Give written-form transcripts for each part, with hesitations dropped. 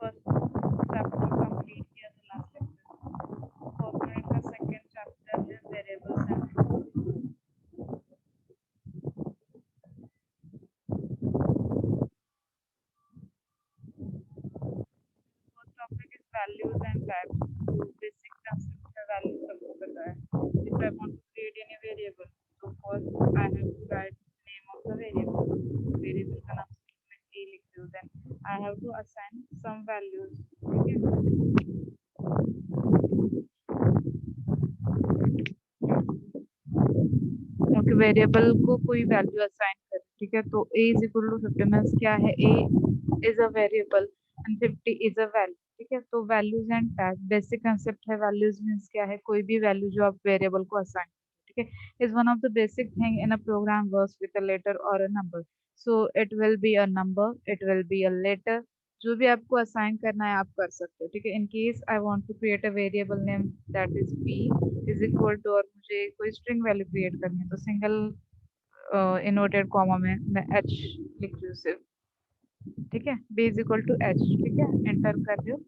First chapter complete किया था last lecture. Corporate का सेकंड चैप्टर है variables and float. First topic is values and types. तो basic concept है value सबको पता है। If I want to create any variable, तो first I have to write name of the variable. Variable का नाम मैं ए लिखती हूँ, then I have to assign some values. ठीक है, ओके, वेरिएबल को कोई वैल्यू असाइन करें। ठीक है, तो a is equal to 50 means क्या है, a is a variable and 50 is a value. ठीक है, तो values and type basic concept है। वैल्यूज मीन्स क्या है, कोई भी वैल्यू जो आप वेरिएबल को असाइन। ठीक है, is one of the basic thing in a program works with a letter और a number. So it will be a number, it will be a letter. जो भी आपको असाइन करना है आप कर सकते हो। ठीक है, in case I want to create a variable name that is p is equal to, और मुझे कोई स्ट्रिंग वैल्यू क्रिएट करनी है, तो सिंगल इनवर्टेड कॉमा में मैं h लिख रही हूँ सिर्फ। ठीक है, b is equal to h। ठीक है, एंटर कर रही हूँ,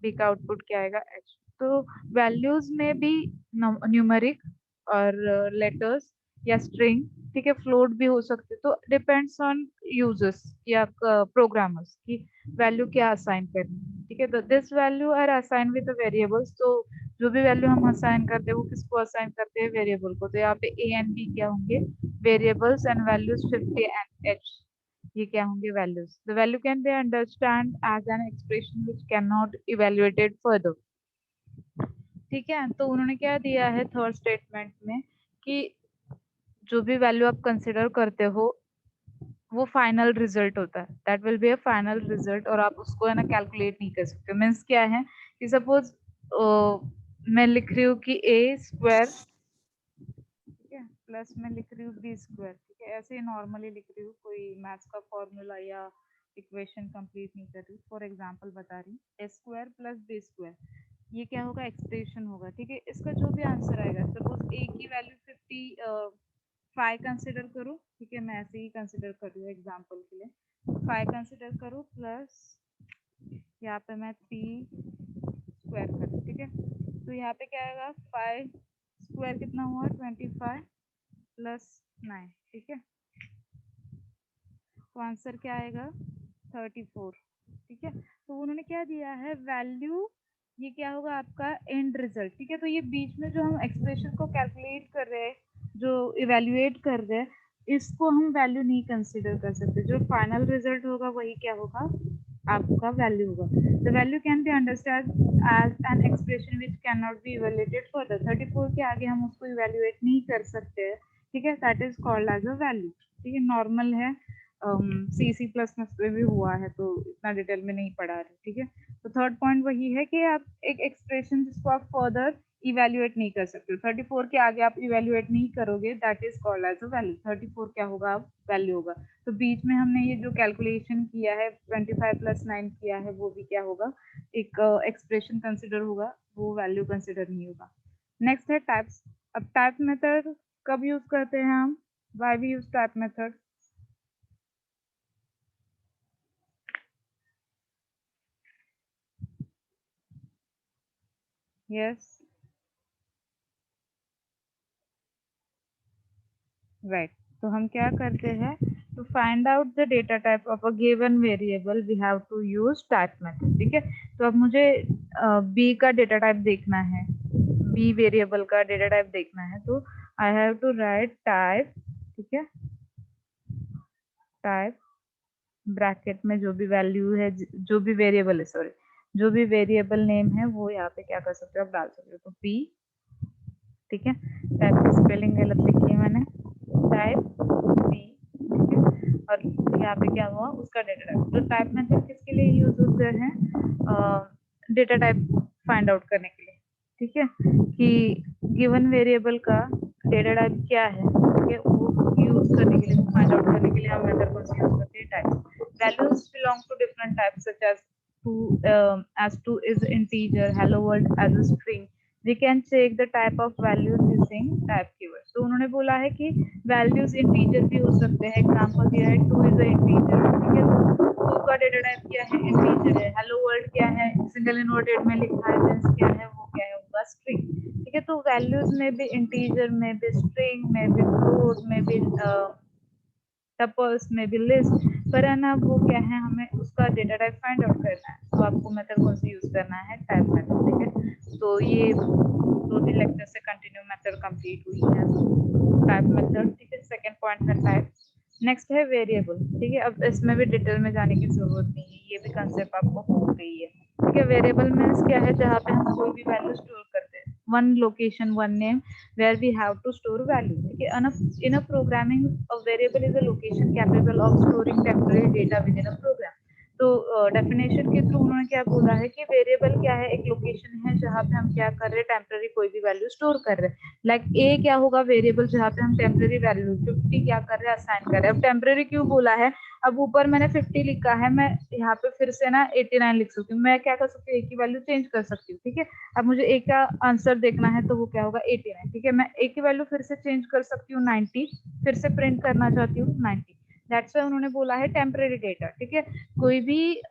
b का आउटपुट क्या आएगा, h। तो वैल्यूज में भी न्यूमेरिक और लेटर्स या स्ट्रिंग, ठीक है, फ्लोट भी हो सकते, तो डिपेंड्स ऑन यूजर्स या प्रोग्रामर्स की वैल्यू क्या असाइन करनी है। ठीक है, तो this value are assign with the variables. तो जो भी वैल्यू हम असाइन करते हैं वो किसको असाइन करते हैं, वेरिएबल को। तो यहाँ पे a एंड b क्या होंगे, variables, and values 50 and h, ये क्या होंगे, values. The value can be understand as an expression which can not evaluated further. ठीक है, तो उन्होंने क्या दिया है थर्ड स्टेटमेंट में कि जो भी वैल्यू आप कंसिडर करते हो वो फाइनल रिजल्ट होता है, that will be a final result, और आप उसको है ना कैलकुलेट नहीं कर सकते। मीन्स क्या है कि सपोज मैं लिख रही हूँ कि ए स्क्वायर, ठीक है, प्लस मैं लिख रही हूँ बी स्क्वायर। ठीक है, ऐसे ही नॉर्मली लिख रही हूँ, कोई मैथ्स का फॉर्मूला या इक्वेशन कंप्लीट नहीं कर रही, फॉर एग्जांपल बता रही हूँ, ए स्क्वायर प्लस बी स्क्वायर, ये क्या होगा, एक्सप्रेशन होगा। ठीक है, इसका जो भी आंसर आएगा, सपोज ए की वैल्यू 55 कंसिडर करूँ। ठीक है, मैं ऐसे ही कंसिडर कर रही हूँ एग्जांपल के लिए, 5 कंसिडर करूँ प्लस यहाँ पे मैं 3 स्क्वायर करूँ। ठीक है, तो यहाँ पे क्या आएगा, 5 स्क्वायर कितना हुआ, 25 प्लस 9। ठीक है, तो आंसर क्या आएगा, 34। ठीक है, तो उन्होंने क्या दिया है, वैल्यू, ये क्या होगा आपका एंड रिजल्ट। ठीक है, तो ये बीच में जो हम एक्सप्रेशन को कैलकुलेट कर रहे हैं, जो इवेल्युएट कर रहे हैं, इसको हम वैल्यू नहीं कंसीडर कर सकते। जो फाइनल रिजल्ट होगा वही क्या होगा, आपका वैल्यू होगा। The value can be understand as an expression which can not be evaluated further. 34 के आगे हम उसको इवेल्युएट नहीं कर सकते हैं। ठीक है, that is called as a value. ठीक है, नॉर्मल है, सी सी प्लस प्लस पे भी हुआ है, तो इतना डिटेल में नहीं पढ़ा रही। ठीक है, तो थर्ड पॉइंट वही है कि आप एक एक्सप्रेशन जिसको आप फर्दर इवेल्युएट नहीं कर सकते, 34 के आगे आप इवेल्युएट नहीं करोगे, that is called as a value. 34 क्या होगा, अब वैल्यू होगा। तो बीच में हमने ये जो कैलकुलेशन किया है, 25 प्लस 9 किया है, वो भी क्या होगा, एक एक्सप्रेशन कंसिडर होगा, वो वैल्यू कंसिडर नहीं होगा। नेक्स्ट है टाइप्स। अब टाइप मेथड कब यूज करते हैं हम, why we use type method. Yes, right. तो हम क्या करते हैं, to find out the data type of a given variable we have to use type method. ठीक है, तो अब मुझे बी का डेटा टाइप देखना है, बी वेरिएबल का डेटा टाइप देखना है, तो I have to write type. ठीक है, टाइप ब्रैकेट में जो भी वैल्यू है, जो भी वेरिएबल है, सॉरी, जो भी वेरिएबल नेम है वो यहाँ पे क्या कर सकते हो, आप डाल सकते हो, तो पी। ठीक है, टाइप की स्पेलिंग गलत लिखी है मैंने, टाइप पी। ठीक है, और यहाँ पे क्या हुआ, उसका डेटा टाइप। तो टाइप मेथड किसके लिए यूज होते हैं, डेटा टाइप फाइंड आउट करने के लिए। ठीक है, कि गिवन वेरिएबल का डेटा टाइप क्या है, ठीक है, वो यूज करने के लिए, वो फाइंड आउट करने के लिए हम मेथड को यूज करते हैं, type. Values belong to different types such as two, as2 is integer, hello world as a string, we can check the type of values using type keyword. तो उन्होंने बोला है कि वैल्यूज इंटीजर भी हो सकते हैं। एग्जांपल दिया है 2 इज अ इंटीजर, ठीक है। 2 का डेटा टाइप क्या है, इंटीजर है। हेलो वर्ल्ड क्या है, सिंगल इन्वर्टेड में लिखा है, मींस क्या है, वो क्या है, होगा स्ट्रिंग, ठीक है। तो वैल्यूज में भी इंटीजर में भी स्ट्रिंग में भी फ्लोट में भी टपल्स में भी लिस्ट, पर है ना वो क्या है, हमें उसका डेटा टाइप फाइंड आउट करना है। तो आपको मेथड कौन सी यूज करना है, टाइप मेथड, ठीक है। तो ये 2-3 लेक्चर से कंटिन्यू मेथड कंप्लीट हुई है, टाइप मेथड, ठीक है। सेकंड पॉइंट है टाइप। नेक्स्ट है वेरिएबल, ठीक है। अब इसमें भी डिटेल में जाने की जरूरत नहीं है, ये भी कंसेप्ट आपको हो गई है, ठीक है। वेरिएबल मीन्स क्या है, जहाँ पे हम कोई भी वैल्यू स्टोर करते हैं। One location, one name where we have to store value, okay। In a programming, a variable is a location capable of storing temporary data within a program। तो डेफिनेशन के थ्रू उन्होंने क्या बोला है कि variable क्या है, एक लोकेशन है जहाँ पे हम क्या कर रहे हैं, टेम्पररी कोई भी वैल्यू स्टोर कर रहे हैं। लाइक ए क्या होगा, वेरिएबल जहाँ पे हम टेम्पररी वैल्यू 50 क्या कर रहे हैं, असाइन कर रहे हैं। अब टेम्पररी क्यों बोला है, अब ऊपर मैंने 50 लिखा है, मैं यहाँ पे फिर से ना 89 लिख सकती हूँ। मैं क्या कर सकती हूँ, ए की वैल्यू चेंज कर सकती हूँ, ठीक है। अब मुझे ए का आंसर देखना है तो वो क्या होगा, 89, ठीक है। मैं ए की वैल्यू फिर से चेंज कर सकती हूँ 90, फिर से प्रिंट करना चाहती हूँ 90। दैट्स व्हाई उन्होंने बोला है टेम्परेरी डेटा, ठीक है। कोई भी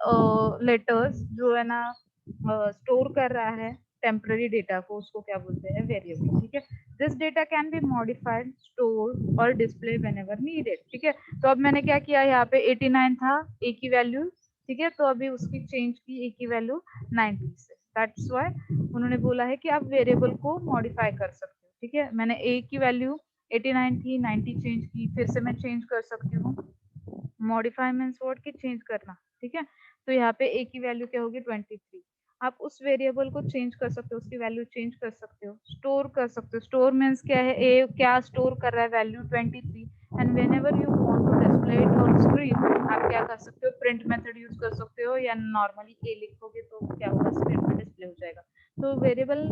लेटर्स जो है ना स्टोर कर रहा है टेम्परेरी डेटा को, उसको क्या बोलते हैं, वेरिएबल, ठीक है। This data can be modified, store और डिस्प्ले व्हेनेवर नीडेड, ठीक है। तो अब मैंने क्या किया, यहाँ पे 89 था ए की वैल्यू, ठीक है। तो अभी उसकी चेंज की ए की वैल्यू 90 से। दैट्स व्हाई उन्होंने बोला है कि आप वेरिएबल को मॉडिफाई कर सकते हो, ठीक है। मैंने ए की वैल्यू 89 थी, 90 चेंज की, फिर से मैं चेंज कर सकती हूँ। मॉडिफाई मीन्स वर्ड की चेंज करना, ठीक है। तो यहाँ पे ए की वैल्यू क्या होगी, 23। आप उस वेरिएबल को चेंज कर सकते हो, उसकी वैल्यू चेंज कर सकते हो, स्टोर कर सकते हो। स्टोर मीन्स क्या है, ए क्या स्टोर कर रहा है, value 23, and whenever you want to display it on screen, आप क्या कर सकते हो, प्रिंट मेथड यूज कर सकते हो, या नॉर्मली ए लिखोगे तो क्या होगा, स्क्रीन पे डिस्प्ले हो जाएगा। तो वेरिएबल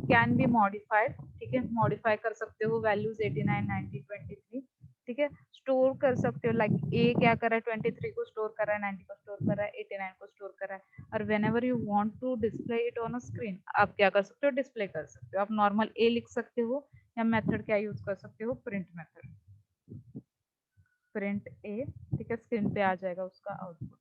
कैन बी मॉडिफाइड, ठीक है। मॉडिफाई कर सकते हो वैल्यूज 89, 90, 23, ठीक है। स्टोर कर सकते हो, लाइक ए क्या कर रहा है, 23 को स्टोर कर रहा है, 90 को स्टोर कर रहा है, 89 को स्टोर कर रहा है। और whenever you want to display it on a screen, आप क्या कर सकते हो, डिस्प्ले कर सकते हो। आप नॉर्मल ए लिख सकते हो, या मेथड क्या यूज कर सकते हो, प्रिंट मेथड, प्रिंट ए, ठीक है। स्क्रीन पे आ जाएगा उसका आउटपुट।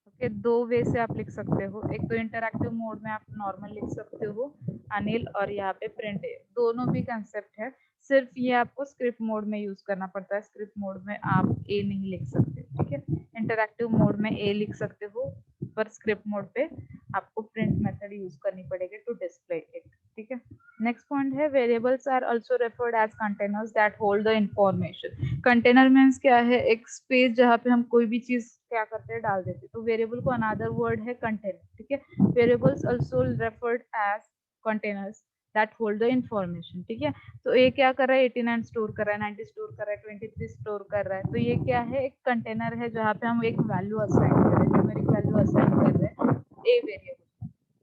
ओके, दो वे से आप लिख सकते हो। एक तो इंटरैक्टिव मोड में आप नॉर्मल लिख सकते हो अनिल, और यहाँ पे प्रिंट ए, दोनों भी कंसेप्ट है। सिर्फ ये आपको स्क्रिप्ट मोड में यूज करना पड़ता है, स्क्रिप्ट मोड में आप ए नहीं लिख सकते, ठीक है। इंटरैक्टिव मोड में ए लिख सकते हो, पर स्क्रिप्ट मोड पे आपको प्रिंट मेथड यूज करनी पड़ेगी टू डिस्प्ले इट, ठीक है। नेक्स्ट पॉइंट है variables are also referred as containers that hold the information. Container means क्या है, एक स्पेस जहाँ पे हम कोई भी चीज क्या करते हैं, डाल देते हैं। तो वेरिएबल को अनदर वर्ड है कंटेनर, ठीक है। Variables also referred as containers that hold the information, ठीक है। तो ये क्या कर रहा है, 89 स्टोर कर रहा है, 90 स्टोर कर रहा है, 23 स्टोर कर रहा है। तो ये क्या है, एक कंटेनर है जहाँ पे हम एक वैल्यू असाइन कर रहे हैं, न्यूमेरिक वैल्यू असाइन कर रहे हैं a variable.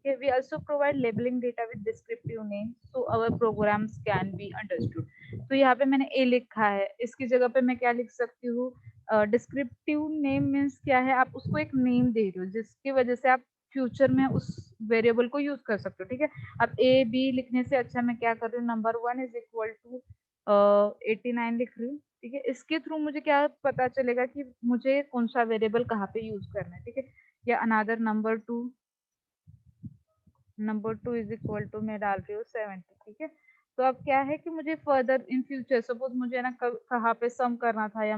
Okay, we also provide labeling data with descriptive names so our programs can be understood। तो यहाँ पे मैंने ए लिखा है, इसकी जगह पे मैं क्या लिख सकती हूँ, डिस्क्रिप्टिव नेम मीन्स क्या है, आप उसको एक नेम दे रहे हो जिसकी वजह से आप फ्यूचर में उस वेरिएबल को यूज कर सकते हो, ठीक है। अब ए बी लिखने से अच्छा मैं क्या कर रही हूँ, नंबर 1 इज इक्वल टू 89 लिख रही हूँ, ठीक है। इसके थ्रू मुझे क्या पता चलेगा कि मुझे कौन सा वेरिएबल कहाँ पे यूज करना है, ठीक है। या अनादर नंबर 2 इज इक्वल टू मैं डाल रही हूँ 70, ठीक है। तो अब क्या है कि मुझे फर्दर इन फ्यूचर सपोज मुझे ना कहाँ पे सम करना था, या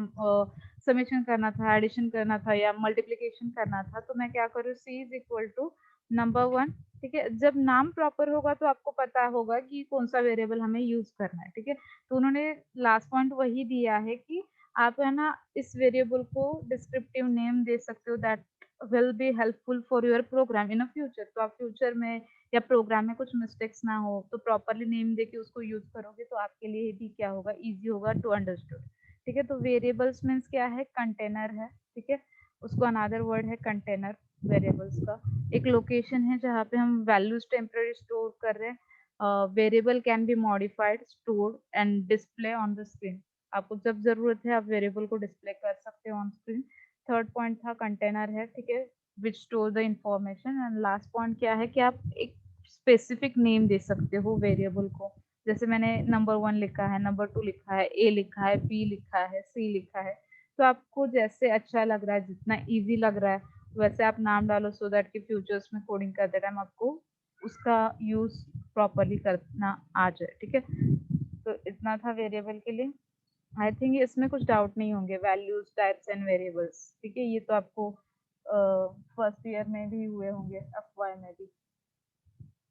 समेशन करना था, एडिशन करना था, या मल्टीप्लीकेशन करना था, तो मैं क्या करूँ, सी इज इक्वल टू नंबर 1, ठीक है। जब नाम प्रॉपर होगा तो आपको पता होगा कि कौन सा वेरिएबल हमें यूज करना है, ठीक है। तो उन्होंने लास्ट पॉइंट वही दिया है कि आप है ना इस वेरिएबल को डिस्क्रिप्टिव नेम दे सकते हो that will be helpful for your program in a future. तो आप फ्यूचर में या प्रोग्राम में कुछ मिस्टेक्स ना हो तो प्रॉपरली नेम देके उसको यूज करोगे, तो आपके लिए भी क्या होगा, इजी होगा टू अंडरस्टूड, ठीक है। तो वेरिएबल्स मीन्स क्या है, कंटेनर है, ठीक है। उसको अनदर वर्ड है कंटेनर, वेरिएबल्स का एक लोकेशन है जहाँ पे हम वैल्यूज टेम्पररी स्टोर कर रहे हैं। Variable can be modified, stored and display on the screen. आपको जब जरूरत है आप वेरिएबल को डिस्प्ले कर सकते हो ऑन स्क्रीन। थर्ड पॉइंट था कंटेनर है, ठीक है। विच store the information. And last point क्या है कि आप एक स्पेसिफिक नेम दे सकते हो वेरिएबल को। जैसे मैंने नंबर 1 लिखा है, नंबर 2 लिखा है, ए लिखा है, बी लिखा है, सी लिखा है, तो आपको जैसे अच्छा लग रहा है, जितना इजी लग रहा है वैसे आप नाम डालो, सो दैट कि फ्यूचर्स में कोडिंग करते टाइम आपको उसका यूज प्रॉपरली करना आ जाए। ठीक है, तो इतना था वेरिएबल के लिए। आई थिंक इसमें कुछ डाउट नहीं होंगे, वैल्यूज, टाइप्स एंड वेरिएबल्स। ठीक है, ये तो आपको फर्स्ट ईयर में भी हुए होंगे, एफवाई में भी।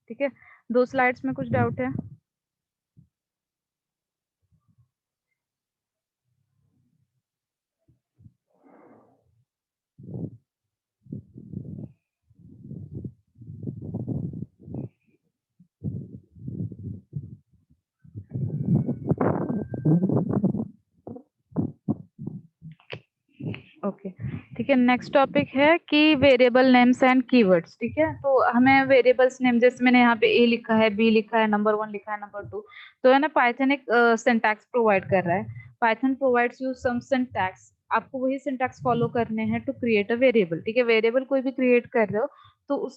ठीक है, 2 स्लाइड्स में कुछ डाउट है? ओके, ठीक है। नेक्स्ट टॉपिक है कि वेरिएबल नेम्स एंड कीवर्ड्स। ठीक है, तो हमें वेरिएबल्स नेम, जैसे मैंने यहाँ पे ए लिखा है, बी लिखा है, नंबर 1 लिखा है, नंबर 2, तो है ना, पाइथन एक सिंटैक्स प्रोवाइड कर रहा है। Python provides you some syntax, आपको वही सिंटैक्स फॉलो करने हैं टू क्रिएट अ वेरिएबल। ठीक है, वेरिएबल कोई भी क्रिएट कर रहे हो तो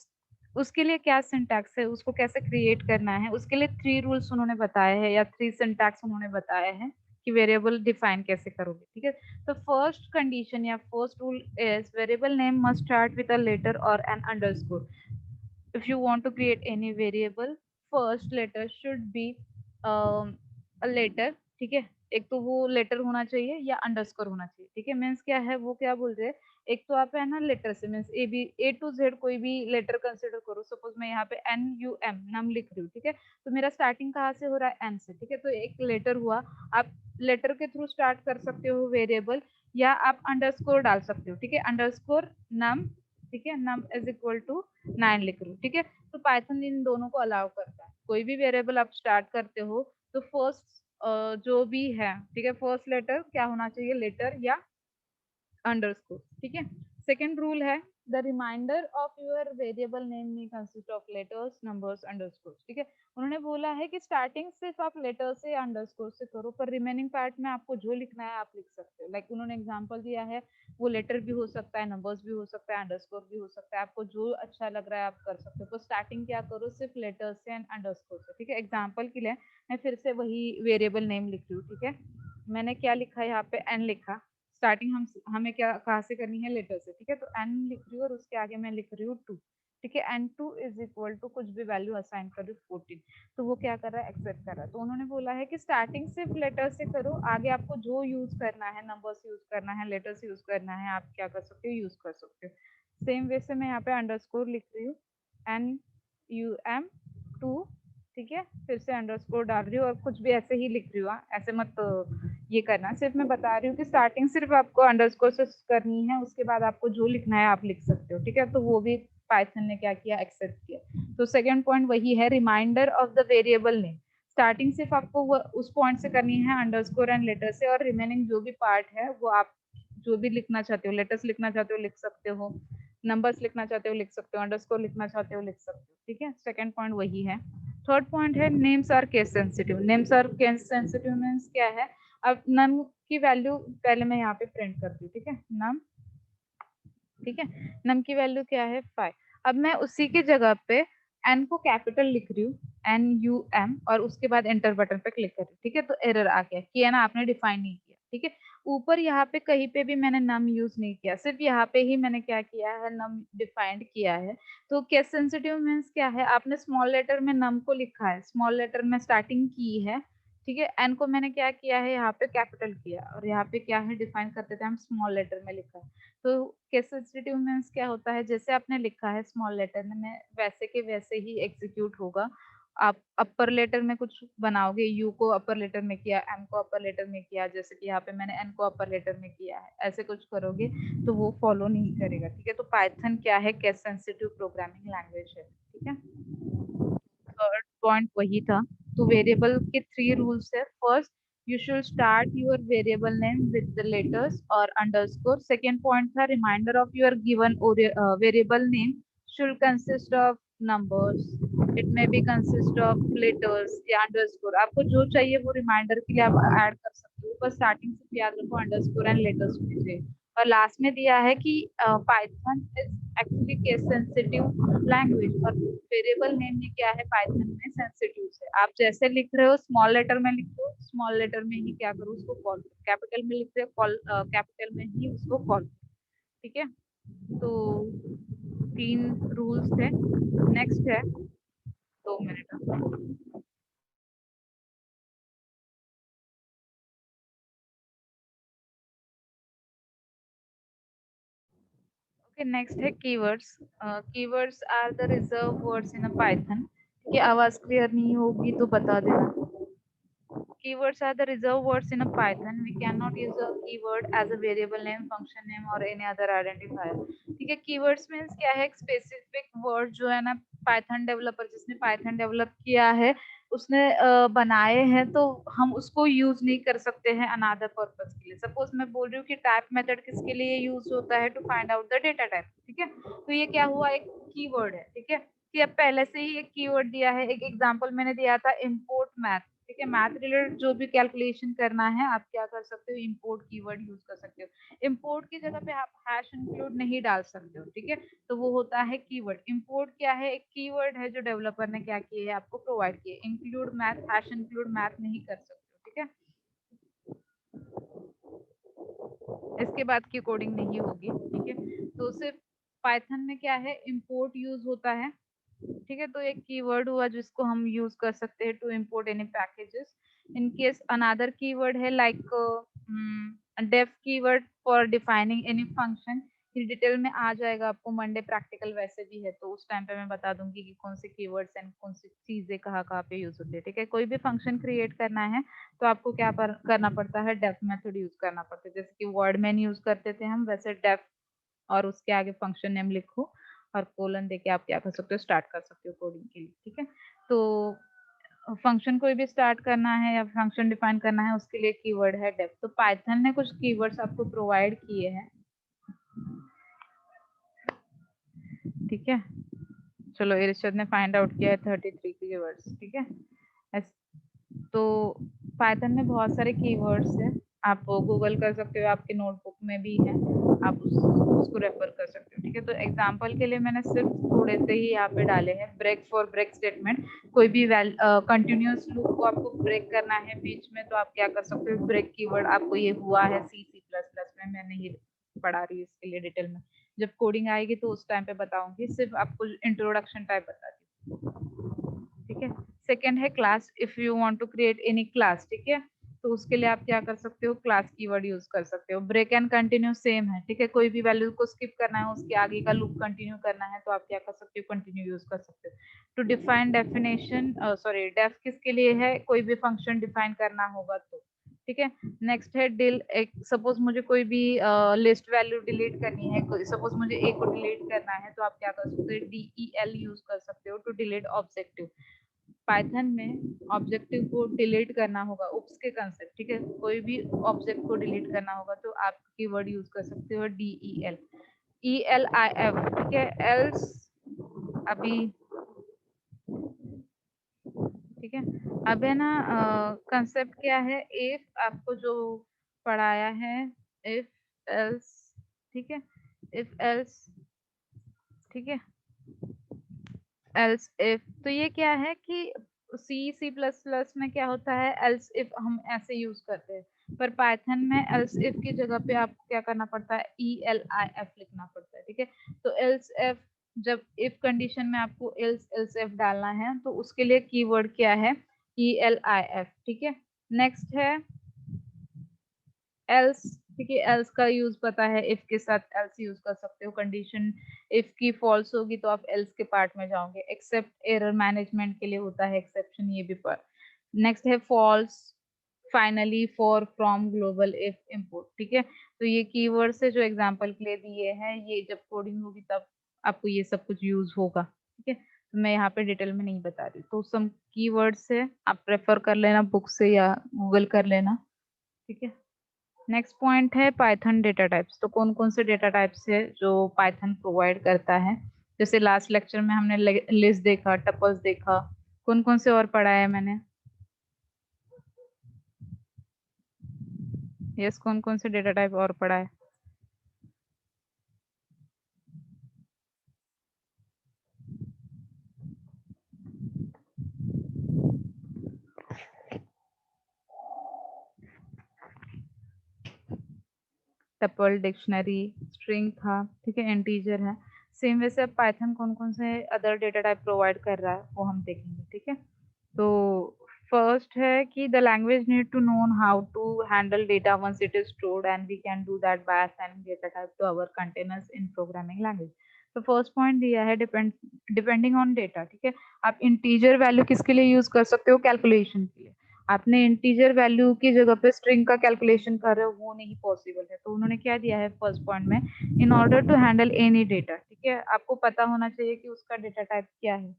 उसके लिए क्या सिंटैक्स है, उसको कैसे क्रिएट करना है, उसके लिए 3 रूल्स उन्होंने बताए हैं, या 3 सिंटैक्स उन्होंने बताए हैं कि वेरिएबल डिफाइन कैसे करोगे। ठीक है, the first condition या first rule is variable name must start with a letter or an underscore. If you want to create any variable, first letter should be a letter। ठीक है, एक तो वो लेटर होना चाहिए या अंडरस्कोर होना चाहिए। ठीक है, मीन्स क्या है, वो क्या बोल रहे हैं, एक तो आप है ना लेटर से, means A B, A to Z कोई भी लेटर कंसिडर करो। सपोज मैं यहाँ पे एन यू एम नाम लिख रही हूँ। ठीक है, तो मेरा स्टार्टिंग कहाँ से हो रहा है, एन से। ठीक है, तो एक लेटर हुआ। आप लेटर के थ्रू स्टार्ट कर सकते हो वेरिएबल, या आप अंडरस्कोर डाल सकते हो। ठीक है, अंडरस्कोर नम। ठीक है, नम इज इक्वल टू 9 लिख रही हूँ। ठीक है, तो पाइथन इन दोनों को अलाउ करता है। कोई भी वेरिएबल आप स्टार्ट करते हो तो फर्स्ट जो भी है, ठीक है, फर्स्ट लेटर क्या होना चाहिए, लेटर या अंडरस्कोर। ठीक है, सेकेंड रूल है, the reminder of your variable name में consist of letters, numbers, underscore. ठीक है, उन्होंने बोला है कि स्टार्टिंग सिर्फ आप लेटर से या अंडरस्कोर से करो, पर रिमेनिंग पार्ट में आपको जो लिखना है आप लिख सकते हो। लाइक उन्होंने एग्जांपल दिया है, वो लेटर भी हो सकता है, नंबर्स भी हो सकता है, अंडरस्कोर भी हो सकता है, आपको जो अच्छा लग रहा है आप कर सकते हो। तो स्टार्टिंग क्या करो, सिर्फ लेटर से एंड अंडरस्कोर से। ठीक है, एग्जाम्पल के लिए मैं फिर से वही वेरिएबल नेम लिख रही हूँ। ठीक है, मैंने क्या लिखा है यहाँ पे, एन लिखा। स्टार्टिंग हमें क्या कहाँ से करनी है, लेटर से। ठीक है, तो एन लिख रही हूँ और उसके आगे मैं लिख रही हूँ 2। ठीक है, एन 2 इज इक्वल टू कुछ भी वैल्यू असाइन कर रही हूँ 14। तो वो क्या कर रहा है, एक्सेप्ट कर रहा है। तो उन्होंने बोला है कि स्टार्टिंग सिर्फ लेटर से करो, आगे आपको जो यूज करना है, नंबर्स यूज करना है, लेटर्स यूज करना है, आप क्या कर सकते हो, यूज कर सकते हो। सेम वे से मैं यहाँ पे अंडरस्कोर लिख रही हूँ, एन यू एम 2। ठीक है, फिर से अंडरस्कोर डाल रही हूँ और कुछ भी ऐसे ही लिख रही हूँ। ऐसे मत ये करना, सिर्फ मैं बता रही हूँ कि स्टार्टिंग सिर्फ आपको अंडरस्कोर से करनी है, उसके बाद आपको जो लिखना है आप लिख सकते हो। ठीक है, तो वो भी पाइथन ने क्या किया, एक्सेप्ट किया। तो सेकंड पॉइंट वही है, reminder of the variable name. Starting सिर्फ आपको उस पॉइंट से करनी है, अंडरस्कोर एंड लेटर से, और रिमेनिंग जो भी पार्ट है वो आप जो भी लिखना चाहते हो, लेटर्स लिखना चाहते हो लिख सकते हो, नंबर्स लिखना चाहते हो लिख सकते हो, अंडरस्कोर लिखना चाहते हो लिख सकते हो। ठीक है, सेकंड पॉइंट वही है। थर्ड पॉइंट है, names are case sensitive. Names are case sensitive means क्या है, अब नम की वैल्यू पहले मैं यहाँ पे प्रिंट करती हूँ। ठीक है, नम। ठीक है, नम की वैल्यू क्या है, 5। अब मैं उसी की जगह पे एन को कैपिटल लिख रही हूँ, एन यू एम, और उसके बाद एंटर बटन पे क्लिक कर रही हूँ। ठीक है, तो एरर आ गया कि है ना, आपने डिफाइन नहीं किया। ठीक है, ऊपर यहाँ पे कहीं पे भी मैंने नम यूज नहीं किया, सिर्फ यहाँ पे ही मैंने क्या किया है, नम डिफाइंड किया है। तो केस सेंसिटिव मीन्स क्या है, आपने स्मॉल लेटर में नम को लिखा है, स्मॉल लेटर में स्टार्टिंग की है। ठीक है, एन को मैंने क्या किया है, यहाँ पे कैपिटल किया, और यहाँ पे क्या है, डिफाइन करते थे हम, स्मॉल लेटर में लिखा है। तो केस सेंसिटिव मीन्स क्या होता है, जैसे आपने लिखा है स्मॉल लेटर में, वैसे के वैसे ही एग्जीक्यूट होगा। आप अपर लेटर में कुछ बनाओगे, यू को अपर लेटर में किया, एम को अपर लेटर में किया, जैसे कि यहाँ पे मैंने एन को अपर लेटर में किया है, ऐसे कुछ करोगे तो वो फॉलो नहीं करेगा। ठीक है, तो पाइथन क्या है, केस सेंसिटिव प्रोग्रामिंग लैंग्वेज है। ठीक है, थर्ड पॉइंट वही था। तो वेरिएबल के 3 रूल्स है। First, you should start your variable name with the letters or underscore. Second point था, reminder of your given variable name should consist of numbers, it may be consist of letters या underscore। आपको जो चाहिए वो reminder के लिए आप add कर सकते हो, पर स्टार्टिंग से याद रखो अंडरस्कोर एंड लेटर्स होने चाहिए। और लास्ट में दिया है कि Python is actually case sensitive language, और वेरिएबल नेम में क्या है पाइथन में सेंसिटिव है। आप जैसे लिख रहे हो स्मॉल लेटर में लिख दो, स्मॉल लेटर में ही क्या करो उसको कॉल, कैपिटल में लिख रहे हो कॉल कैपिटल में ही उसको कॉल। ठीक है, तो 3 रूल्स थे। नेक्स्ट है 2 मिनट। ओके, नेक्स्ट है keywords. Keywords are the reserve words in a Python. ठीक है, आवाज क्लियर नहीं होगी तो बता देना। Keywords are the reserved words in a Python. We cannot use a keyword as a variable name, function name or any other identifier. ठीक है, keywords means क्या है, एक specific word जो है ना Python डेवलपर जिसने Python डेवलप किया है उसने बनाए हैं, तो हम उसको यूज नहीं कर सकते हैं अनदर पर्पस के लिए। सपोज मैं बोल रही हूँ कि टाइप मेथड किसके लिए यूज होता है, to find out the data type. ठीक है, तो ये क्या हुआ, एक कीवर्ड है। ठीक है, कि अब पहले से ही एक कीवर्ड दिया है। एक एग्जांपल मैंने दिया था इंपोर्ट मैथ। ठीक है, मैथ रिलेटेड जो भी कैलकुलेशन करना है आप क्या कर सकते हो, इंपोर्ट कीवर्ड यूज कर सकते हो। इंपोर्ट की जगह पे आप हैश इंक्लूड नहीं डाल सकते हो। ठीक है, तो वो होता है कीवर्ड। इंपोर्ट क्या है, एक कीवर्ड है जो डेवलपर ने क्या किए है आपको प्रोवाइड किए। Include math, hash include math नहीं कर सकते हो। ठीक है, इसके बाद की कोडिंग नहीं होगी। ठीक है, तो सिर्फ पाइथन में क्या है, इंपोर्ट यूज होता है। ठीक है, तो एक कीवर्ड हुआ जिसको हम यूज कर सकते हैं to import any packages. In case another keyword है like def keyword for defining any function. ये डिटेल में आ जाएगा आपको मंडे प्रैक्टिकल वैसे भी है, तो उस टाइम पे मैं बता दूंगी कि कौन से कीवर्ड्स एंड कौन सी चीजें कहाँ कहाँ पे यूज होती है। ठीक है, कोई भी फंक्शन क्रिएट करना है तो आपको क्या करना पड़ता है, डेफ मेथड यूज करना पड़ता है। जैसे कि वर्ड में यूज करते थे हम, वैसे डेफ और उसके आगे फंक्शन नेम लिखो और कोलन देके आप क्या कर सकते हो, स्टार्ट कर सकते हो कोडिंग के लिए। ठीक है, तो फंक्शन कोई भी स्टार्ट करना है या फंक्शन डिफाइन करना है उसके लिए कीवर्ड है डेफ। तो पाइथन ने कुछ कीवर्ड्स आपको प्रोवाइड किए हैं। ठीक है, चलो इरशद ने फाइंड आउट किया है 33 कीवर्ड्स। ठीक है, तो पाइथन में बहुत सारे कीवर्ड्स हैं, आप गूगल कर सकते हो, आपके नोटबुक में भी है, आप उसको रेफर कर सकते हो। ठीक है, तो एग्जांपल के लिए मैंने सिर्फ थोड़े से ही यहाँ पे डाले हैं। ब्रेक फॉर ब्रेक स्टेटमेंट, कोई भी कंटिन्यूअस लूप को आपको ब्रेक करना है बीच में तो आप क्या कर सकते हो, ब्रेक कीवर्ड। आपको ये हुआ है सी सी प्लस प्लस में, मैं नहीं पढ़ा रही हूँ इसके लिए डिटेल में, जब कोडिंग आएगी तो उस टाइम पे बताऊंगी, सिर्फ आपको इंट्रोडक्शन टाइप बता दी। ठीक है, सेकेंड है class. If you want to create any class, ठीक है, तो उसके लिए आप क्या कर सकते हो, क्लास कीवर्ड यूज कर सकते हो। ब्रेक एंड कंटिन्यू सेम है। ठीक है, कोई भी वैल्यू को स्किप करना है, उसके आगे का लूप कंटिन्यू करना है तो आप क्या कर सकते हो, कंटिन्यू यूज कर सकते हो। To define definition, sorry def किसके लिए है, कोई भी फंक्शन डिफाइन करना होगा तो। ठीक है, नेक्स्ट है डिल। एक सपोज मुझे कोई भी लिस्ट वैल्यू डिलीट करनी है, सपोज मुझे ए को डिलीट करना है तो आप क्या कर सकते हो, DEL यूज कर सकते हो टू डिलीट ऑब्जेक्टिव। पाइथन में ऑब्जेक्टिव को डिलीट करना होगा, उप्स के कंसेप्ट। ठीक है, कोई भी ऑब्जेक्ट को डिलीट करना होगा तो आप कीवर्ड यूज कर सकते हो DEL, ELIF। ठीक है, एल्स अभी, ठीक है, अब है ना कंसेप्ट क्या है, इफ आपको जो पढ़ाया है, इफ एल्स। ठीक है, इफ एल्स। ठीक है, एल्स इफ, तो ये क्या है कि सी सी प्लस प्लस में क्या होता है, एल्स इफ हम ऐसे यूज करते हैं, पर पाइथन में एल्स इफ की जगह पे आपको क्या करना पड़ता है, ELIF लिखना पड़ता है। ठीक है, तो एल्स इफ, जब इफ कंडीशन में आपको एल्स एल्स इफ डालना है तो उसके लिए कीवर्ड क्या है, ELIF। ठीक है, नेक्स्ट है एल्स। ठीक है, एल्स का यूज पता है, इफ के साथ एल्स यूज कर सकते हो। कंडीशन इफ की फॉल्स होगी तो आप एल्स के पार्ट में जाओगे। एक्सेप्ट एरर मैनेजमेंट के लिए होता है एक्सेप्शन, ये भी पर। नेक्स्ट है false, finally, for, from, global, if, import. ठीक है, तो ये कीवर्ड्स है जो एग्जांपल के लिए दिए हैं, ये जब कोडिंग होगी तब आपको ये सब कुछ यूज होगा। ठीक है, तो मैं यहाँ पे डिटेल में नहीं बता रही, तो सम कीवर्ड्स है, आप प्रेफर कर लेना बुक से या गूगल कर लेना। ठीक है, नेक्स्ट पॉइंट है पाइथन डेटा टाइप्स। तो कौन कौन से डेटा टाइप्स है जो पाइथन प्रोवाइड करता है, जैसे लास्ट लेक्चर में हमने लिस्ट देखा, टपल्स देखा, कौन कौन से और पढ़ा है मैंने, यस, कौन कौन से डेटा टाइप और पढ़ा है। टपल, डिक्शनरी, स्ट्रिंग था, ठीक है, इंटीजर है। सेम वैसे अब पाइथन कौन कौन से अदर डेटा टाइप प्रोवाइड कर रहा है वो हम देखेंगे, ठीक है। तो फर्स्ट है कि the language need to known how to handle data once it is stored and we can do that by assigning data type to our containers in programming language. तो फर्स्ट पॉइंट दिया है depending on data, ठीक है। आप integer value किसके लिए use कर सकते हो? कैलकुलेशन के लिए। आपने इंटीजर वैल्यू की जगह पे स्ट्रिंग का कैलकुलेशन कर रहे हो, वो नहीं पॉसिबल है। तो उन्होंने क्या दिया है फर्स्ट पॉइंट में, in order to handle any data, ठीक है, आपको पता होना चाहिए कि उसका डेटा टाइप क्या है।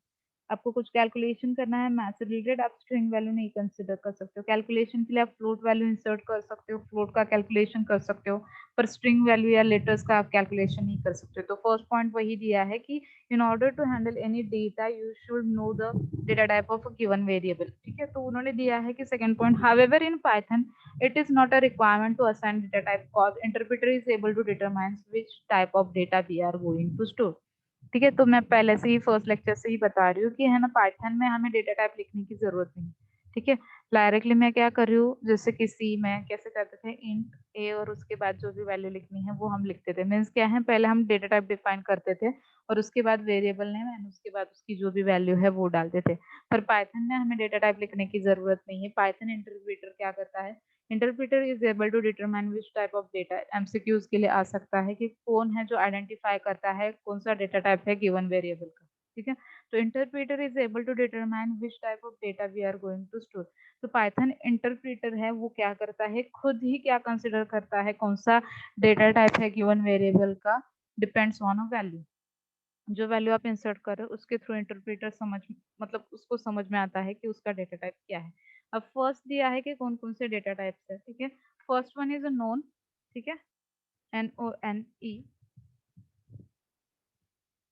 आपको कुछ कैलकुलेशन करना है मैथ से रिलेटेड, आप स्ट्रिंग वैल्यू नहीं कंसिडर कर सकते हो। कैलकुलेशन के लिए आप फ्लोट वैल्यू इंसर्ट कर सकते हो, फ्लोट का कैलकुलेशन कर सकते हो, पर स्ट्रिंग वैल्यू या लेटर्स का आप कैलकुलेशन नहीं कर सकते। तो फर्स्ट पॉइंट वही दिया है कि in order to handle any data you should know the data type of a given variable, ठीक है। तो उन्होंने दिया है कि second point, however in Python it is not a requirement to assign data type cause interpreter is able to determine which type of data we are going to store, ठीक है। तो मैं पहले से ही फर्स्ट लेक्चर से ही बता रही हूँ कि है ना, पाइथन में हमें डेटा टाइप लिखने की जरूरत नहीं, ठीक है। डायरेक्टली मैं क्या कर रही हूँ, जैसे कि सी में कैसे करते थे, इंट ए और उसके बाद जो भी वैल्यू लिखनी है वो हम लिखते थे। मीन्स क्या है, पहले हम डेटा टाइप डिफाइन करते थे और उसके बाद वेरिएबल नेम एंड उसके बाद उसकी जो भी वैल्यू है वो डालते थे। पर पाइथन में हमें डेटा टाइप लिखने की जरूरत नहीं है। पाइथन इंटरप्रेटर क्या करता है, interpreter is able to determine which type of data, MCQs के लिए आ सकता है कि कौन है जो आइडेंटिफाई करता है कौन सा डेटा टाइप है गिवन वेरिएबल का, ठीक है। तो interpreter is able to determine which type of data we are going to store. तो पाइथन इंटरप्रेटर है वो क्या करता है, खुद ही क्या कंसिडर करता है कौन सा डेटा टाइप है गिवन वेरिएबल का, डिपेंड्स ऑन अ वैल्यू। जो वैल्यू आप इंसर्ट कर रहे हो उसके थ्रू इंटरप्रेटर समझ, मतलब उसको समझ में आता है कि उसका डेटा टाइप क्या है। अब फर्स्ट दिया है कि कौन कौन से डेटा टाइप्स है, ठीक है। First one is a known, ठीक है, NONE।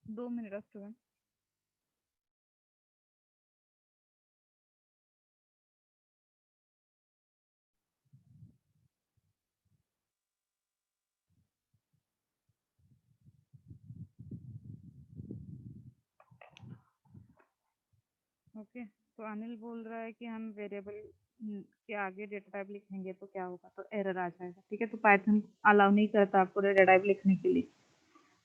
2 minute student. ओके, तो अनिल बोल रहा है कि हम वेरिएबल के आगे डेटा टाइप लिखेंगे तो क्या होगा, तो एरर आ जाएगा, ठीक है। तो पाइथन अलाउ नहीं करता आपको डेटा टाइप लिखने के लिए।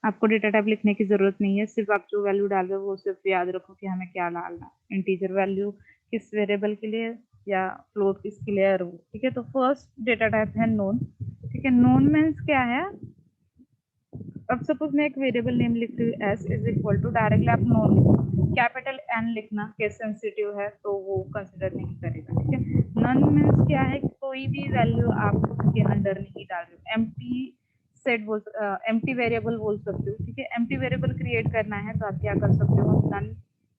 आपको डेटा टाइप लिखने की जरूरत नहीं है, सिर्फ आप जो वैल्यू डाल रहे हो वो सिर्फ याद रखो कि हमें क्या डालना है, इंटीजर वैल्यू किस वेरिएबल के लिए या फ्लोट किसके लिए है, ठीक है। तो फर्स्ट डेटा टाइप है नोन, ठीक है। नोन मीन्स क्या है, अब सपोज मैं एक वेरिएबल नेम लिख रही हूँ S is equal to, directly आप नोन लिखो, कैपिटल एन लिखना केस सेंसिटिव है तो वो कंसिडर नहीं करेगा, ठीक है। नन मीन्स क्या है, कोई भी वैल्यू आप उसके अंदर नहीं डाल रहे हो। एम्प्टी सेट बोल, एम्प्टी वेरिएबल बोल सकते हो, ठीक है। एम्प्टी वेरिएबल क्रिएट करना है तो आप क्या कर सकते हो, नन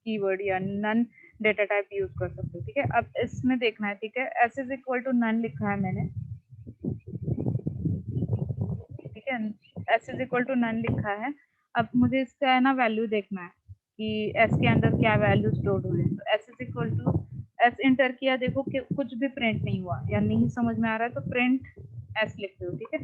कीवर्ड या नन डेटा टाइप यूज कर सकते हो, ठीक है। अब इसमें देखना है, ठीक है, S is equal to none लिखा है मैंने, ठीक है, S is equal to none लिखा है। अब मुझे इसका है ना वैल्यू देखना है कि एस के अंदर क्या वैल्यू स्टोर हुई है। तो S is equal to S enter किया, देखो कि कुछ भी प्रिंट नहीं हुआ या नहीं समझ में आ रहा है तो प्रिंट एस लिख दो, ठीक है।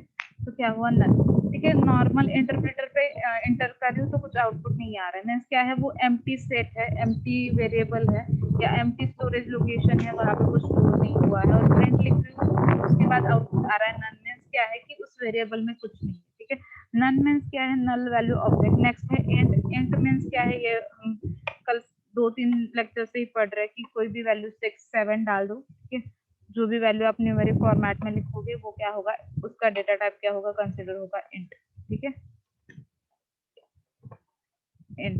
तो क्या हुआ, नन, ठीक है। नॉर्मल इंटरप्रेटर पे इंटर कर रही हूँ तो कुछ आउटपुट नहीं आ रहा है, मीन्स क्या है, वो एम्प्टी सेट है, एम्प्टी वेरिएबल है या एम्प्टी स्टोरेज लोकेशन है, वहाँ पे कुछ स्टोर नहीं हुआ है। और प्रिंट लिख रही हूँ उसके बाद आउटपुट आ रहा है नन, मीन्स क्या है कि उस वेरिएबल में कुछ नहीं है, ठीक है। नन मीन्स क्या है, नल वैल्यू ऑब्जेक्ट। नेक्स्ट है इंट। इंट मीन्स क्या है, ये हम कल 2-3 लेक्चर से ही पढ़ रहे हैं कि कोई भी वैल्यू 6-7 डाल दो, ठीक है। जो भी वैल्यू आप न्यूमेरिक फॉर्मेट में लिखोगे वो क्या होगा, उसका डेटा टाइप क्या होगा, कंसिडर होगा इंट, ठीक है, इंट।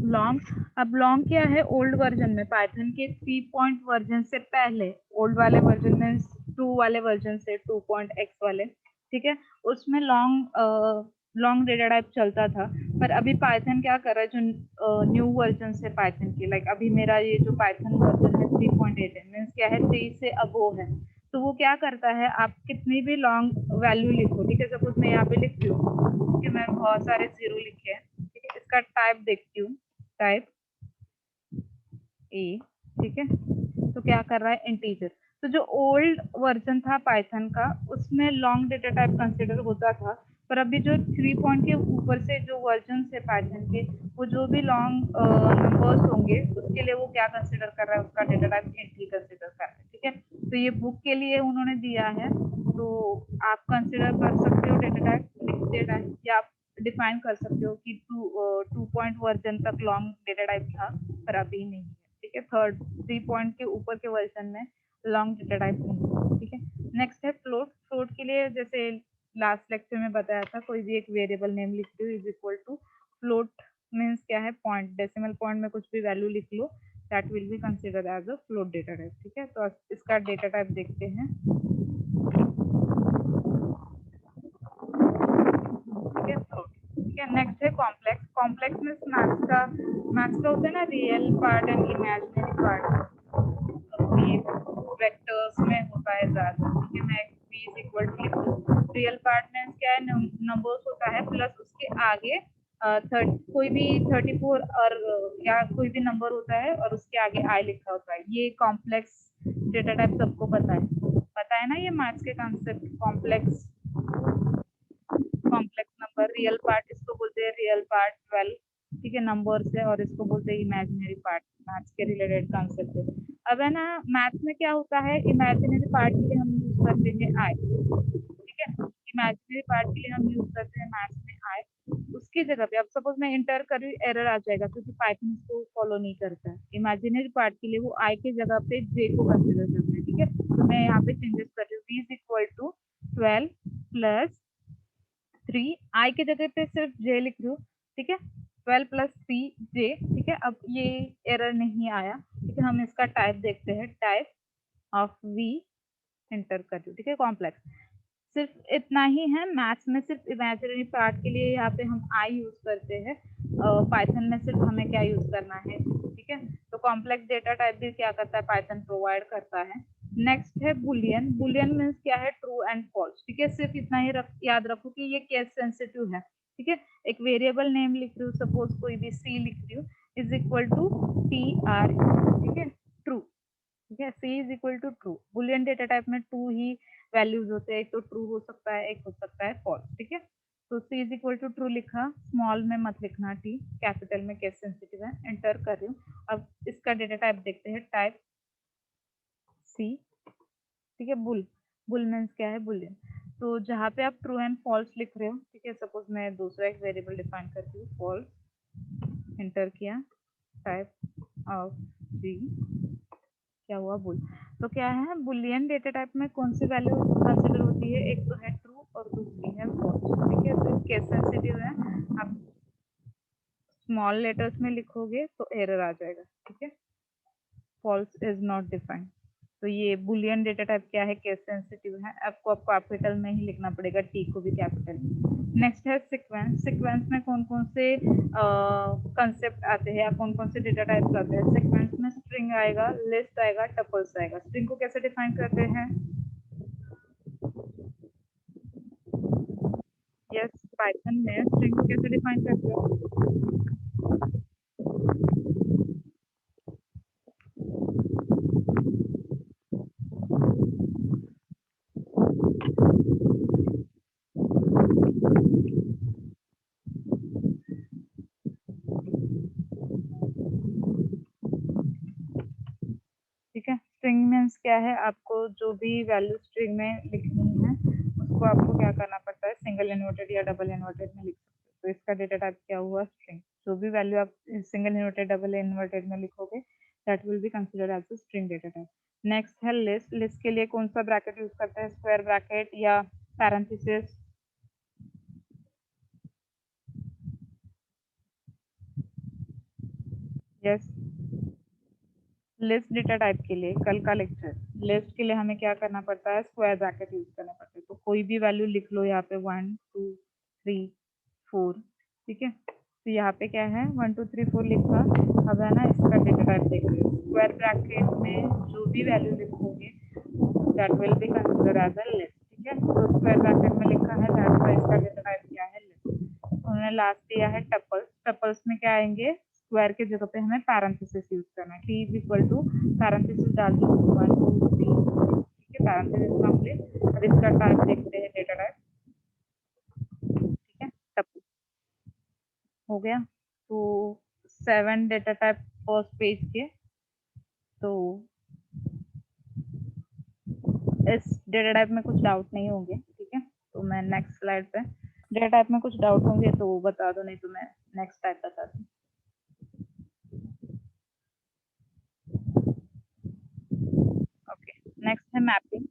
लॉन्ग, अब लॉन्ग क्या है, ओल्ड वर्जन में पाइथन के 3 पॉइंट वर्जन से पहले, ओल्ड वाले वर्जन में 2 वाले वर्जन से 2.x वाले, ठीक है, उसमें लॉन्ग डेटा टाइप चलता था। पर अभी पाइथन क्या कर रहा है, जो न्यू वर्जन से पाइथन की, लाइक अभी मेरा ये जो पाइथन वर्जन है 3.8 है, मीन्स क्या है 3 से अबोव है। तो वो क्या करता है, आप कितनी भी लॉन्ग वैल्यू लिखो, ठीक है, सपोज मैं यहाँ पे लिख रही हूँ कि मैं बहुत सारे जीरो लिखे हैं, ठीक है, इसका टाइप देखती हूँ, टाइप ए, ठीक है। तो क्या कर रहा है, इंटीजर। तो जो ओल्ड वर्जन था पाइथन का उसमें लॉन्ग डेटा टाइप कंसिडर होता था, पर अभी जो 3 पॉइंट के ऊपर से जो वर्जन है पाइथन के, वो जो भी लॉन्ग नंबर्स होंगे उसके लिए वो क्या कंसिडर कर रहा है, उसका डेटा टाइप इंट ही कंसिडर कर रहा है, ठीक है। तो ये बुक के लिए उन्होंने दिया है तो आप कंसिडर कर सकते हो डेटा टाइप, डेटा या आप डिफाइन कर सकते हो कि 2 पॉइंट वर्जन तक लॉन्ग डेटा टाइप था पर अभी नहीं है, ठीक है। 3 पॉइंट के ऊपर के वर्जन में लॉन्ग डेटा टाइप नहीं है, ठीक है। नेक्स्ट है फ्लोट। फ्लोट के लिए जैसे लास्ट लेक्चर में बताया था, कोई भी एक वेरिएबल नेम लिख दो is equal to float means क्या है, पॉइंट, डेसिमल पॉइंट में कुछ भी वैल्यू लिख लो, that will be considered as a float data type, ठीक है। तो इसका डेटा टाइप देखते हैं, ठीक है फ्लोट, ठीक है। नेक्स्ट है कॉम्प्लेक्स। कॉम्प्लेक्स मीन्स मैथ्स का होता है ना real part and imaginary part, ये वेक्टर्स में होता है ज्यादा, ठीक है। मैं v is equal to real part means क्या है, नंबर्स होता है प्लस उसके आगे कोई भी 34 और या कोई भी नंबर होता है और उसके आगे आई लिखा होता है। ये कॉम्प्लेक्स डेटा टाइप सबको पता है ना, ये मैथ्स के concept. Complex number, real part इसको बोलते हैं रियल पार्ट 12, ठीक है, नंबर से, और इसको बोलते हैं इमेजिनरी पार्ट, मैथ्स के रिलेटेड कॉन्सेप्ट है। अब है ना, मैथ्स में क्या होता है, इमेजिनरी पार्ट के लिए हम यूज करते हैं आई, ठीक है। इमेजिनरी पार्ट के लिए हम यूज करते हैं मैथ्स में आई, उसकी जगह पे अब सपोज मैं इंटर कर रही हूँ, एरर आ जाएगा क्योंकि पाइथन इसको फॉलो नहीं करता है। इमेजिनरी पार्ट के लिए वो आई की जगह पे जे को कंसिडर करते हैं, ठीक है। तो मैं यहाँ पे चेंजेस कर रही हूँ, v is equal to 12 plus 3, I की जगह पे सिर्फ जे लिख रही हूँ, ठीक है। 12 प्लस 3 जे, ठीक है। अब ये एरर नहीं आया, ठीक है। हम इसका टाइप देखते हैं, टाइप ऑफ वी एंटर कर रही हूँ, ठीक है। कॉम्प्लेक्स सिर्फ इतना ही है, मैथ्स में सिर्फ इमेजिनरी पार्ट के लिए यहाँ पे हम आई यूज करते हैं, पाइथन में सिर्फ हमें क्या यूज करना है, ठीक है। तो कॉम्प्लेक्स डेटा टाइप भी क्या करता है, पाइथन प्रोवाइड करता है। नेक्स्ट है बुलियन। बुलियन मीन्स क्या है, ट्रू एंड फॉल्स, ठीक है। सिर्फ इतना ही याद रखो कि ये केस सेंसिटिव है, ठीक है। एक वेरिएबल नेम लिख रही हूँ, सपोज कोई भी सी लिख रही हूँ, इज इक्वल टू TR, ठीक है, ट्रू, ठीक है। C is equal to true. Boolean data type में टू ही वैल्यूज होते हैं, एक तो ट्रू हो सकता है, एक हो सकता है फॉल्स, ठीक है। तो सी इज इक्वल टू ट्रू लिखा, स्मॉल में मत लिखना टी, कैपिटल में, केस सेंसिटिव है, एंटर कर रही हूँ। अब इसका डेटा टाइप देखते हैं, टाइप सी, ठीक है। बुल मीन्स क्या है, बुलियन। तो जहाँ पे आप ट्रू एंड फॉल्स लिख रहे हो, ठीक है, सपोज मैं दूसरा एक वेरिएबल डिफाइन करती हूँ, फॉल्स, एंटर किया, टाइप ऑफ सी, क्या हुआ, बुल। तो क्या है, बुलियन डेटा टाइप में कौन सी वैल्यू कंसिडर होती है, एक तो है ट्रू और दूसरी है फॉल्स, ठीक है। तो केस सेंसिटिव है, आप स्मॉल लेटर्स में लिखोगे तो एरर आ जाएगा, ठीक है। False is not defined. तो ये बुलियन डेटा टाइप क्या है, केस सेंसिटिव है, आपको अब कैपिटल में ही लिखना पड़ेगा, टी को भी कैपिटल में। नेक्स्ट है सीक्वेंस। सीक्वेंस में कौन कौन से कंसेप्ट आते हैं या कौन कौन से डेटा टाइप्स आते हैं। सीक्वेंस में स्ट्रिंग आएगा, लिस्ट आएगा, टपल्स आएगा। स्ट्रिंग को कैसे डिफाइन करते हैं, यस, पाइथन में स्ट्रिंग को कैसे डिफाइन करते हो, ठीक है। स्ट्रिंग मीन्स क्या है, आपको जो भी वैल्यू स्ट्रिंग में लिखनी है उसको आपको क्या करना पड़ता है, सिंगल इन्वर्टेड या डबल इन्वर्टेड में लिख सकते हो। तो इसका डेटा टाइप क्या हुआ, स्ट्रिंग। जो भी वैल्यू आप सिंगल इन्वर्टेड, डबल इन्वर्टेड में लिखोगे, that will be considered as a string data type. Next है लिस्ट। लिस्ट के लिए कौन सा ब्रैकेट यूज करते हैं, स्क्वायर ब्रैकेट या parenthesis, yes. List data type के लिए कल का लेक्चर, लिस्ट के लिए हमें क्या करना पड़ता है, स्क्वायर ब्रैकेट यूज करना पड़ता है। तो कोई भी वैल्यू लिख लो यहाँ पे, 1 2 3 4, ठीक है। तो यहाँ पे क्या है, 1 2 3 4 लिखा। अब है ना, इसका डेटा टाइप देख रहे हो, स्क्वायर ब्रैकेट में जो भी वैल्यू लिखोगे that will be consider as a list, ठीक है। तो स्क्वायर ब्रैकेट में लिखा है, दैट वाइज इसका डेटा टाइप क्या है, लिस्ट। उन्होंने लास्ट दिया है टपल्स। टपल्स में क्या आएंगे, स्क्वायर के जगह पे हमें पैरेंथेसिस यूज करना है, T is equal to parenthesis डाल दो, 1 2 3, ठीक है, पैरेंथेसिस कंप्लीट। अब इसका टाइप देखते हैं, डेटा टाइप, ठीक है, टपल हो गया। तो 7 डेटा टाइप फर्स्ट पेज के, तो इस डेटा टाइप में कुछ डाउट नहीं होंगे, ठीक है। तो मैं नेक्स्ट स्लाइड पे, डेटा टाइप में कुछ डाउट होंगे तो बता दो, नहीं तो मैं नेक्स्ट टाइप बता दूँ। ओके, नेक्स्ट है मैपिंग।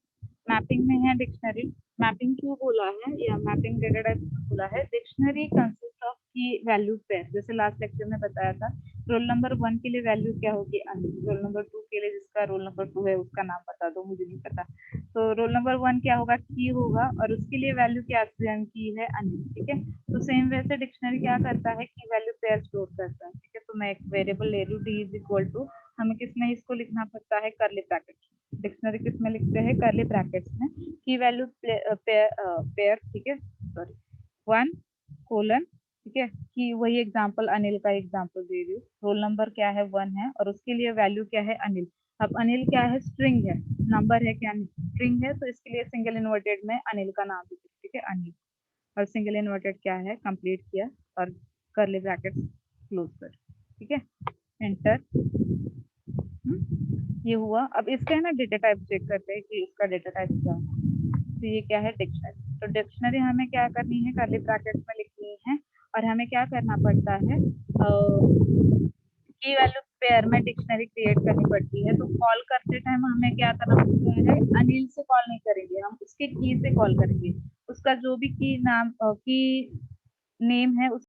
मैपिंग में है डिक्शनरी। मैपिंग क्यों बोला है या मैपिंग डेटा टाइप क्यों बोला है? डिक्शनरी कंसिस्ट ऑफ की वैल्यू पेयर। जैसे लास्ट लेक्चर में बताया था, रोल नंबर 1 के लिए वैल्यू क्या होगी? अनिल। रोल नंबर 2 के लिए, जिसका रोल नंबर 2 है उसका नाम बता दो, मुझे नहीं पता। तो रोल नंबर 1 क्या होगा? की होगा, और उसके लिए वैल्यू क्या की है? अनिल, ठीक है। तो सेम वैसे डिक्शनरी क्या करता है कि वैल्यू पेयर स्टोर करता है, ठीक है। तो मैं एक वेरिएबल ले लूँ, डी इज इक्वल टू, हमें किसमें इसको लिखना पड़ता है? करली ब्रैकेट। डिक्शनरी किस में लिखते हैं? करली ब्रैकेट्स में। की वैल्यू पेयर, ठीक है, सॉरी 1 कोलन, ठीक है। कि वही एग्जांपल, अनिल का एग्जांपल दे रही हूँ। रोल नंबर क्या है? 1 है, और उसके लिए वैल्यू क्या है? अनिल। अब अनिल क्या है? स्ट्रिंग है, नंबर है क्या? स्ट्रिंग है, तो इसके लिए सिंगल इन्वर्टेड में अनिल का नाम लिखिए, ठीक है, अनिल। और सिंगल इन्वर्टेड क्या है? कंप्लीट किया और करली ब्रैकेट क्लोज कर, ठीक है, एंटर। ये हुआ। अब इसका है ना डेटा टाइप चेक करते हैं कि इसका डेटा टाइप क्या है। तो ये क्या है? डिक्शनरी। तो डिक्शनरी हमें क्या करनी है? कर्ली ब्रैकेट्स में लिखनी है, और हमें क्या करना पड़ता है? की वैल्यू पेयर में डिक्शनरी क्रिएट करनी पड़ती है। तो कॉल करते टाइम हमें क्या करना पड़ता है? अनिल से कॉल नहीं करेंगे हम, उसके की से कॉल करेंगे। उसका जो भी की नाम की नेम है उस